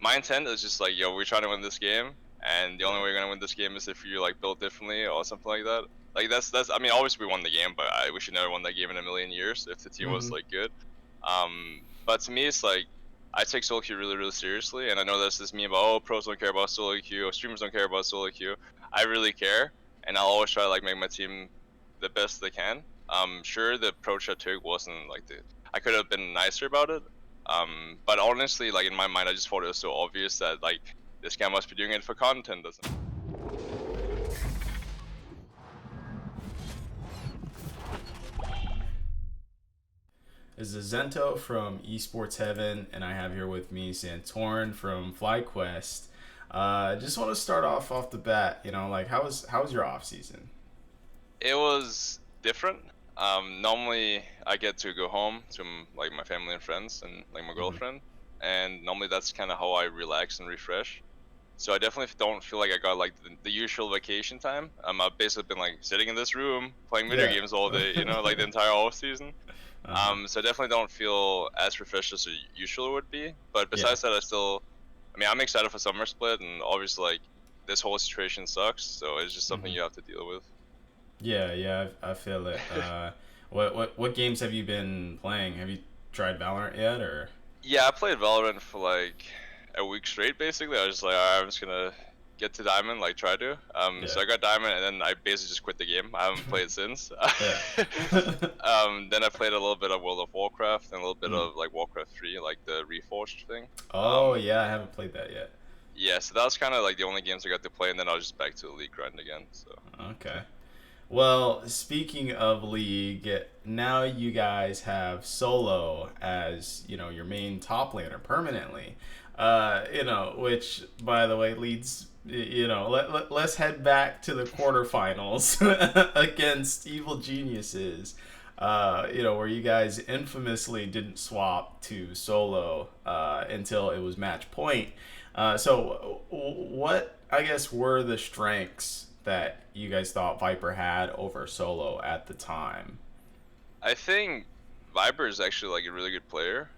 my intent is just like, yo, we're trying to win this game, and the only Yeah. way you're gonna win this game is if you like build differently or something like that. Like that's. I mean, obviously we won the game, but we should never won that game in a million years if the team was Mm-hmm. like good. But to me, it's like I take solo queue really, really seriously, and I know there's this meme about pros don't care about solo queue, or streamers don't care about solo queue. I really care, and I'll always try to like make my team the best they can. Sure, the approach I took wasn't like the. I could have been nicer about it. But honestly, like in my mind, I just thought it was so obvious that like this guy must be doing it for content, doesn't? This is Zento from Esports Heaven, and I have here with me Santorin from FlyQuest. Just want to start off the bat. Like how was your off season? It was different. Normally I get to go home to like my family and friends and like my Mm-hmm. girlfriend, and normally that's kind of how I relax and refresh. So I definitely don't feel like I got like the usual vacation time. I've basically been like sitting in this room playing video Yeah. games all day, like the entire off season. Uh-huh. So I definitely don't feel as refreshed as I usually would be. But Yeah. besides that, I mean, I'm excited for summer split, and obviously like this whole situation sucks. So it's just something Mm-hmm. you have to deal with. Yeah, yeah, I feel it. What games have you been playing? Have you tried Valorant yet, or? Yeah, I played Valorant for like a week straight. Basically, I was just like, alright, I'm just gonna get to Diamond, like try to. So Yeah. I got Diamond, and then I basically just quit the game. I haven't played since. Yeah. Then I played a little bit of World of Warcraft and a little bit Mm. of like Warcraft 3, like the Reforged thing. Oh yeah, I haven't played that yet. Yeah, so that was kind of like the only games I got to play, and then I was just back to the League grind again. So Okay. Well, speaking of League, now you guys have Solo as, your main top laner permanently. Which, by the way, leads, let's head back to the quarterfinals against Evil Geniuses, where you guys infamously didn't swap to Solo until it was match point. What I guess were the strengths that you guys thought Viper had over Solo at the time? I think Viper is actually like a really good player.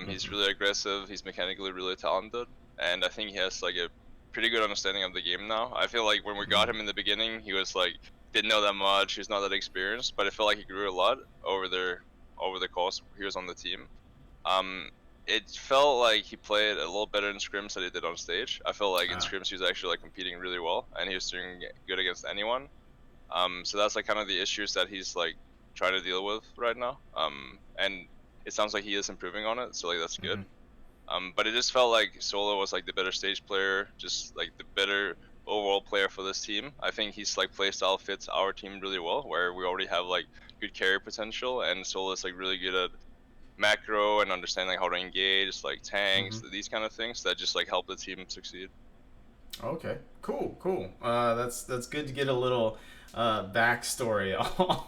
He's Mm-hmm. really aggressive. He's mechanically really talented, and I think he has like a pretty good understanding of the game now. I feel like when we got Mm-hmm. him in the beginning, he was like didn't know that much. He's not that experienced, but I feel like he grew a lot over the course he was on the team. Um, it felt like he played a little better in scrims than he did on stage. I felt like in Ah. scrims he was actually like competing really well, and he was doing good against anyone. So that's like kind of the issues that he's like trying to deal with right now. And it sounds like he is improving on it, so like that's good. Mm-hmm. But it just felt like Solo was like the better stage player, just like the better overall player for this team. I think he's like playstyle fits our team really well, where we already have like good carry potential, and Solo is like really good at macro and understanding how to engage, like Mm-hmm. tanks, these kind of things that just like help the team succeed. Okay. Cool. Cool. That's good to get a little backstory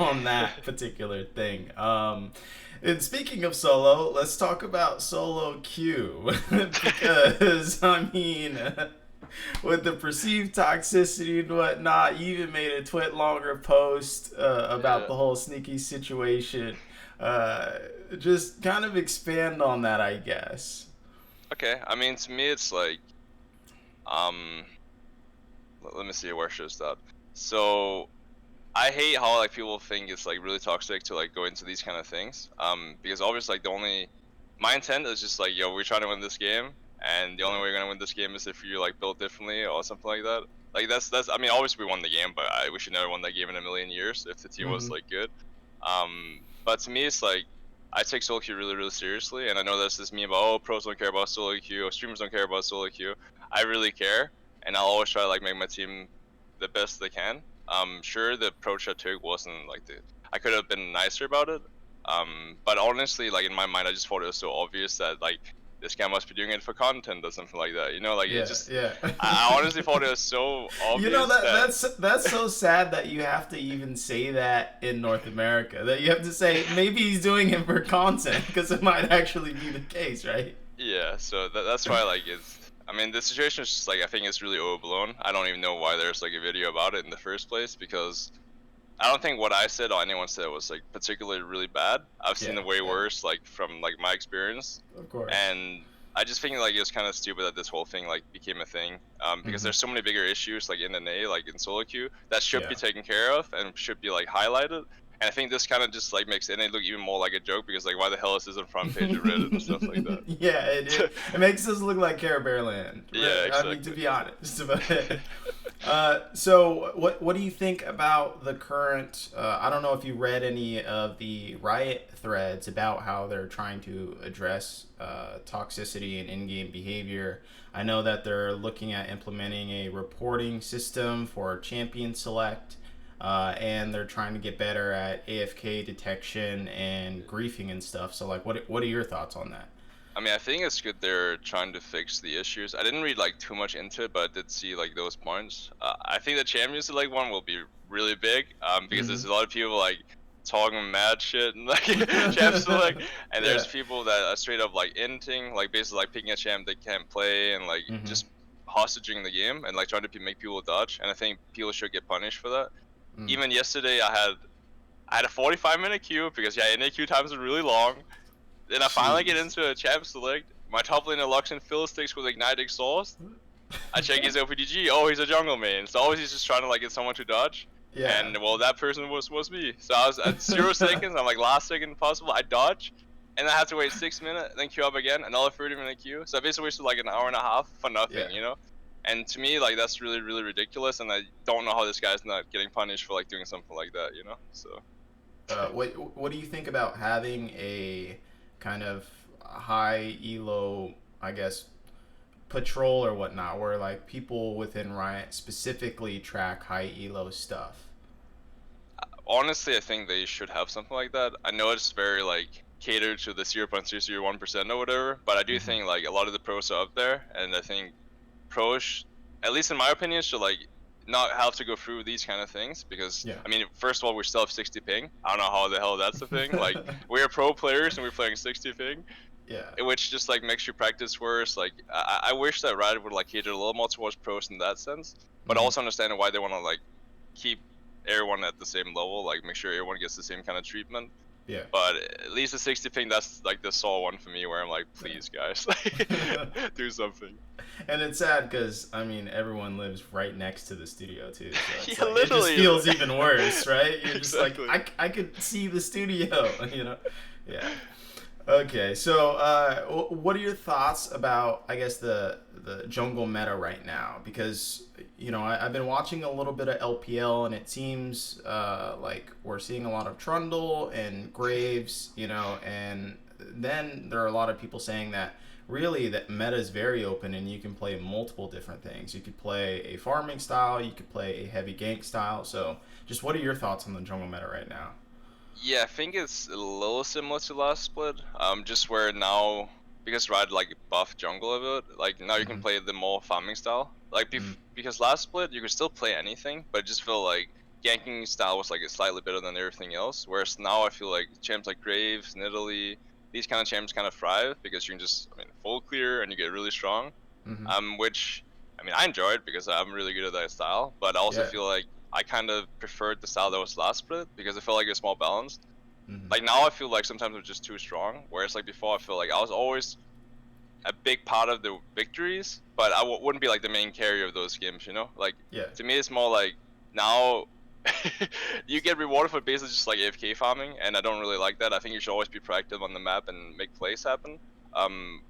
on that particular thing. And speaking of Solo, let's talk about Solo Q because I mean. With the perceived toxicity and whatnot, you even made a twit longer post about Yeah. the whole sneaky situation. Uh, just kind of expand on that, I guess. Okay. I mean, to me, it's like um let me see where should I start. So I hate how like people think it's like really toxic to like go into these kind of things. Because obviously like the only my intent is just like, yo, we're trying to win this game, and the only Yeah. way you're gonna win this game is if you like build differently or something like that. Like that's I mean obviously we won the game, but we should never won that game in a million years if the team was Mm-hmm. like good. But to me it's like I take solo queue really, really seriously, and I know there's this meme about pros don't care about solo queue or streamers don't care about solo queue. I really care, and I'll always try to like make my team the best they can. Sure, the approach I took wasn't like the. I could have been nicer about it. But honestly, like in my mind, I just thought it was so obvious that like this guy must be doing it for content or something like that. Like it Yeah, just. yeah. I honestly thought it was so You know obvious that that. that's so sad that you have to even say that in North America. That you have to say maybe he's doing it for content because it might actually be the case, right? Yeah, so that's why like it's. I mean, the situation is just like I think it's really overblown. I don't even know why there's like a video about it in the first place because I don't think what I said or anyone said was like particularly really bad. I've seen Yeah, the way yeah, worse, like from like my experience, of course. and I just think like it was kind of stupid that this whole thing like became a thing. Because Mm-hmm. there's so many bigger issues like in NA, like in solo queue, that should be Yeah. taken care of and should be like highlighted. And I think this kind of just like makes NA look even more like a joke because like why the hell is this on front page of Reddit and stuff like Yeah, that? it makes us look like Care Bear Land. Yeah, I mean, to exactly. be honest. So what do you think about the current? I don't know if you read any of the Riot threads about how they're trying to address toxicity and in-game behavior. I know that they're looking at implementing a reporting system for champion select, and they're trying to get better at AFK detection and griefing and stuff. So, like, what are your thoughts on that? I mean, I think it's good they're trying to fix the issues. I didn't read like too much into it, but I did see like those points. I think the Champions League one will be really big, because Mm-hmm. there's a lot of people like talking mad shit and like Champions League, and there's Yeah. people that are straight up like inting, like basically like picking a champ they can't play and like Mm-hmm. just hostaging the game and like trying to make people dodge. And I think people should get punished for that. Mm. Even yesterday, I had a 45-minute queue because yeah, NA queue times are really long. Then I finally get Jeez. into a champ select. My top laner locks in Fiddlesticks with Ignite Exhaust. I check his OPDG. Oh, he's a jungle main. So always he's just trying to like get someone to dodge. Yeah. And well, that person was me. So I was at 0 seconds. I'm like last second possible. I dodge, and I have to wait 6 minutes, then queue up again, another 30-minute queue. So I basically wasted like an hour and a half for Yeah. nothing, you know. And to me, like that's really really ridiculous, and I don't know how this guy's not getting punished for like doing something like that, you know. So What do you think about having a kind of high elo, I guess, patrol or whatnot, where like people within Riot specifically track high elo stuff? honestly, I think they should have something like that. I know it's very like catered to the 0.001% or whatever, but I do Mm-hmm. think like a lot of the pros are up there, and I think pros, at least in my opinion, should like not have to go through these kind of things because Yeah. I mean, first of all, we still have 60 ping. I don't know how the hell that's the thing. Like we're pro players and we're playing 60 ping, Yeah. which just like makes your practice worse. Like I wish that Riot would like cater a little more towards pros in that sense, but Mm-hmm. also understanding why they want to like keep everyone at the same level, like make sure everyone gets the same kind of treatment. Yeah. But at least the 60 ping, that's like the Saw one for me, where I'm like, please guys, like do something. And it's sad because I mean everyone lives right next to the studio too, so it's Yeah, like it just literally. feels even worse, right? You're just like Exactly. I could see the studio, you know? Yeah. Okay, so what are your thoughts about I guess the jungle meta right now? Because I've been watching a little bit of LPL and it seems like we're seeing a lot of Trundle and Graves, and then there are a lot of people saying that really that meta is very open and you can play multiple different things. You could play a farming style, you could play a heavy gank style. So just what are your thoughts on the jungle meta right now? Yeah, I think it's a little similar to last split. Just where now, because Riot like buff jungle a bit, like now you can Mm-hmm. play the more farming style. Like because last split you could still play anything, but it just feel like ganking style was like slightly better than everything else. Whereas now I feel like champs like Graves, Nidalee, these kind of champs kind of thrive because you can just, I mean, full clear and you get really strong. Mm-hmm. Which I mean I enjoyed because I'm really good at that style, but I also Yeah. feel like I kind of preferred the style that was last split because I felt like it was more balanced. Mm-hmm. Like now I feel like sometimes it's just too strong, whereas like before I feel like I was always a big part of the victories, but I wouldn't be like the main carrier of those games, you know? Like Yeah. to me it's more like now you get rewarded for basically just like AFK farming, and I don't really like that. I think you should always be proactive on the map and make plays happen.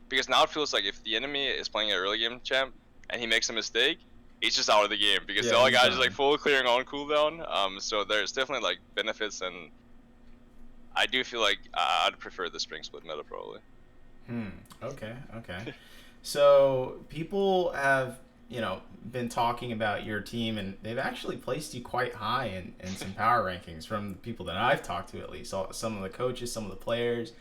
Because now it feels like if the enemy is playing an early game champ and he makes a mistake, he's just out of the game because the Yeah, other he's guy's just like done. full clearing on cooldown. So there's definitely like benefits, and I do feel like I'd prefer the spring split meta probably. Hmm. Okay. Okay. So people have, been talking about your team, and they've actually placed you quite high in some power rankings from the people that I've talked to, at least some of the coaches, some of the players.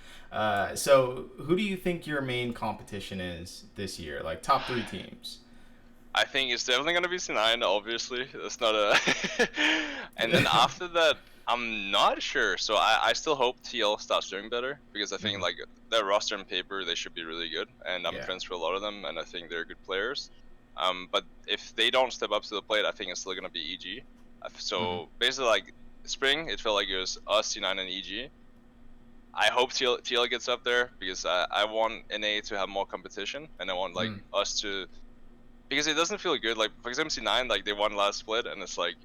So who do you think your main competition is this year? Like top three teams? I think it's definitely gonna be C9, obviously. That's not a. And then after that, I'm not sure. So I still hope TL starts doing better because I think Hmm. like their roster and paper they should be really good, and I'm Yeah. friends with a lot of them, and I think they're good players. But if they don't step up to the plate, I think it's still gonna be EG. Hmm. So basically, like spring, it felt like it was us C9 and EG. I hope TL gets up there because I want NA to have more competition, and I want like Mm. us to, because it doesn't feel good. Like for example, C9, like they won last split, and it's like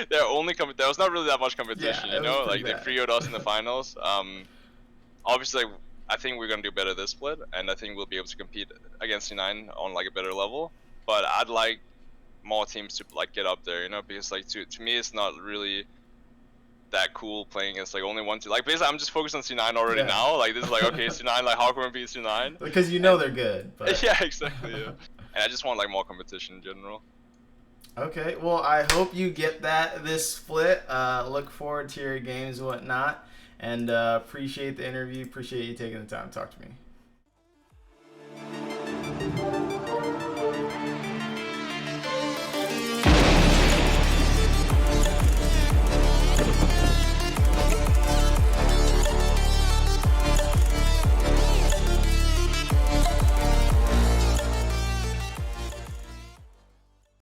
their only there was not really that much competition, Yeah, you it was know. pretty Like they bad. 3-0'd us in the finals. Obviously, like, I think we're gonna do better this split, and I think we'll be able to compete against C9 on like a better level. But I'd like more teams to like get up there, you know, because like to me it's not really that cool playing against like only one team. Like basically, I'm just focused on C9 already Yeah. now. Like this is like okay, C9, like how can we beat C9? Because you know And they're good, but yeah, exactly. Yeah. And I just want like more competition in general. okay. Well, I hope you get that this split. Look forward to your games and whatnot, and appreciate the interview. Appreciate you taking the time to talk to me.